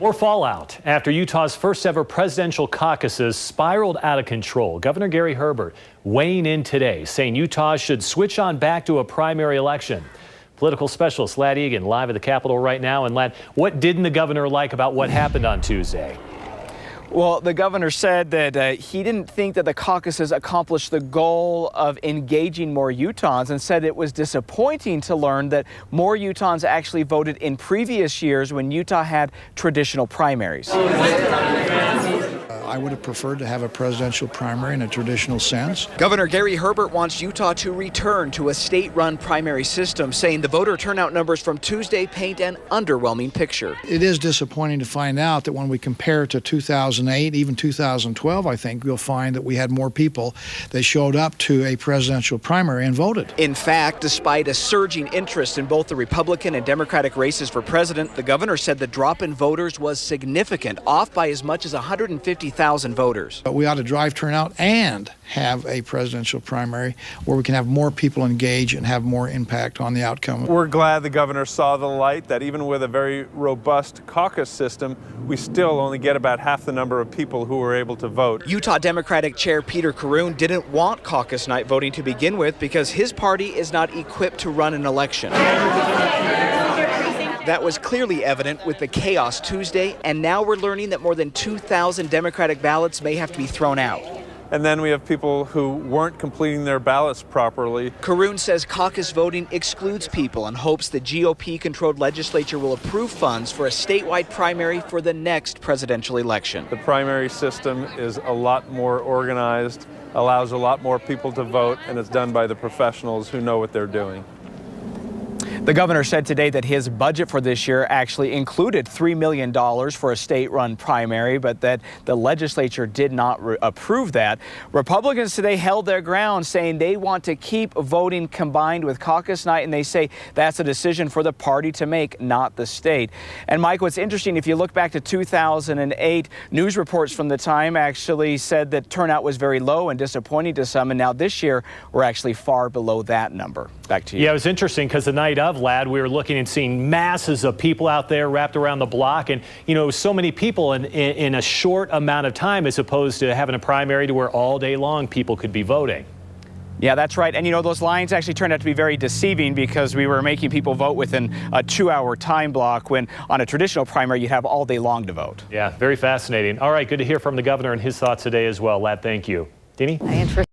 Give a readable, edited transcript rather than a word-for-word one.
More fallout after Utah's first ever presidential caucuses spiraled out of control. Governor Gary Herbert weighing in today, saying Utah should switch on back to a primary election. Political specialist Lad Egan live at the Capitol right now. And Lad, what didn't the governor like about what happened on Tuesday? Well, the governor said that he didn't think that the caucuses accomplished the goal of engaging more Utahns, and said it was disappointing to learn that more Utahns actually voted in previous years when Utah had traditional primaries. I would have preferred to have a presidential primary in a traditional sense. Governor Gary Herbert wants Utah to return to a state-run primary system, saying the voter turnout numbers from Tuesday paint an underwhelming picture. It is disappointing to find out that when we compare to 2008, even 2012, I think you'll find that we had more people that showed up to a presidential primary and voted. In fact, despite a surging interest in both the Republican and Democratic races for president, the governor said the drop in voters was significant, off by as much as 150,000 voters. But we ought to drive turnout and have a presidential primary where we can have more people engage and have more impact on the outcome. We're glad the governor saw the light, that even with a very robust caucus system, we still only get about half the number of people who are able to vote. Utah Democratic Chair Peter Caroon didn't want caucus night voting to begin with because his party is not equipped to run an election. That was clearly evident with the chaos Tuesday, and now we're learning that more than 2,000 Democratic ballots may have to be thrown out. And then we have people who weren't completing their ballots properly. Caroon says caucus voting excludes people and hopes the GOP-controlled legislature will approve funds for a statewide primary for the next presidential election. The primary system is a lot more organized, allows a lot more people to vote, and it's done by the professionals who know what they're doing. The governor said today that his budget for this year actually included $3 million for a state-run primary, but that the legislature did not approve that. Republicans today held their ground, saying they want to keep voting combined with caucus night, and they say that's a decision for the party to make, not the state. And Mike, what's interesting, if you look back to 2008, news reports from the time actually said that turnout was very low and disappointing to some, and now this year we're actually far below that number. Back to you. Yeah, it was interesting because the night of, Lad, we were looking and seeing masses of people out there wrapped around the block, and so many people in a short amount of time, as opposed to having a primary to where all day long people could be voting. Yeah, that's right. And those lines actually turned out to be very deceiving because we were making people vote within a 2-hour time block, when on a traditional primary you'd have all day long to vote. Yeah, very fascinating. All right, good to hear from the governor and his thoughts today as well. Lad, thank you. Dini?